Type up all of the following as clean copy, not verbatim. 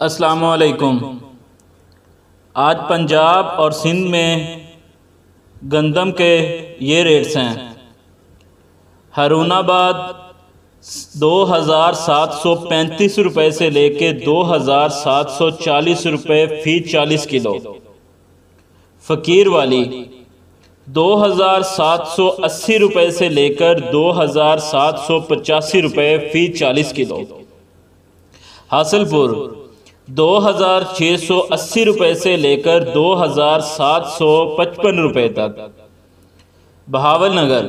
अस्सलामुअलैकुम। आज पंजाब और सिंध में गंदम के ये रेट्स हैं। हरूनाबाद 2735 रुपये से लेके 2740 रुपये फ़ी 40 किलो। फ़कीर वाली 2780 रुपये से लेकर 2785 रुपये फ़ी 40 किलो। हासिलपुर 2680 रुपये से लेकर 2755 रुपये तक। बहावलनगर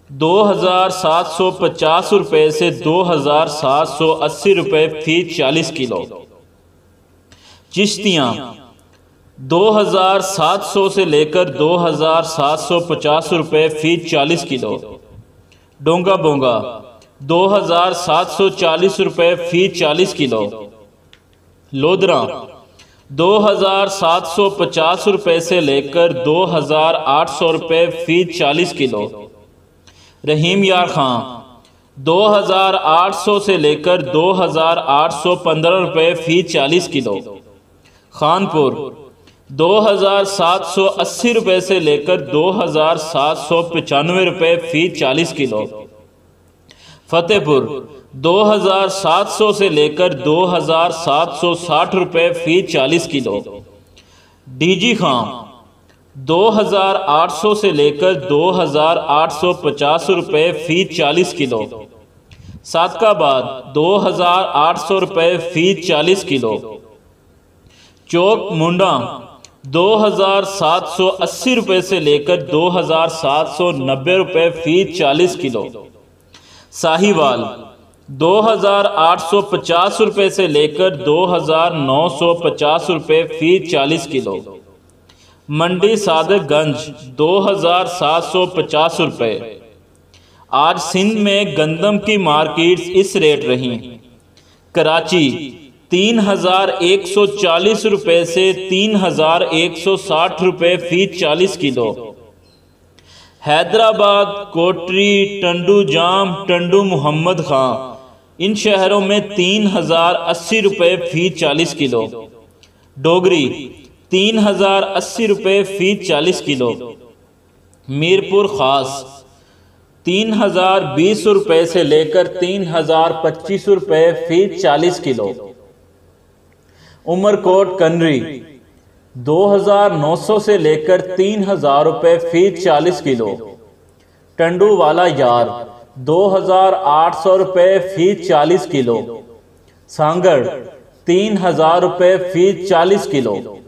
2750 रुपये से 2780 रुपये फ़ी 40 किलो। चिश्तियाँ 2700 से लेकर 2750 रुपये फ़ी 40 किलो। डोंगा बोंगा 2740 रुपये फ़ी 40 किलो। लोधरा 2750 रुपये से लेकर 2800 रुपये फ़ी 40 किलो। रहीम यार खां 2800 से लेकर 2815 रुपये फ़ी 40 किलो। खानपुर 2780 रुपये से लेकर 2795 रुपये फ़ी 40 किलो। फतेहपुर 2700 से लेकर 2760 रुपये फ़ी 40 किलो। डीजी खां 2800 से लेकर 2850 रुपये फ़ी 40 किलो। सादकाबाद 2800 रुपये फ़ी 40 किलो। चौक मुंडा 2780 रुपये से लेकर 2790 रुपये फ़ी 40 किलो। साहिवाल 2850 रुपये से लेकर 2950 रुपये फ़ी 40 किलो। मंडी सादतगंज 2750 रुपये। आज सिंध में गंदम की मार्केट्स इस रेट रहीं। कराची 3140 रुपये से 3160 रुपये फ़ी 40 किलो। हैदराबाद, कोटरी, टंडू जाम, टंडू मोहम्मद खां, इन शहरों में 3080 रुपये फ़ी 40 किलो। डोगरी 3080 रुपये फ़ी 40 किलो। मीरपुर ख़ास 3020 रुपये से लेकर 3025 रुपये फ़ी 40 किलो। उमरकोट कनरी 2900 से लेकर 3000 रुपये फ़ी 40 किलो। टंडू वाला यार 2800 रुपये फ़ी 40 किलो। सांगड़ 3000 रुपये फ़ी 40 किलो।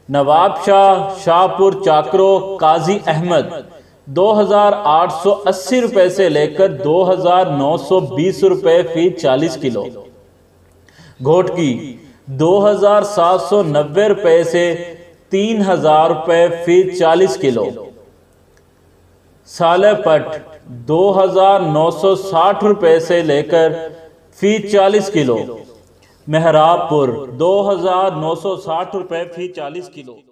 नवाब शाह, शाहपुर चाकरो, काजी अहमद 2880 रुपये से लेकर 2920 रुपये फ़ी 40 किलो। घोटकी 2790 रुपये से 3000 रुपये फ़ी 40 किलो। सालेपट 2960 रुपये से लेकर फ़ी 40 किलो। मेहराबपुर 2960 रुपये फ़ी 40 किलो।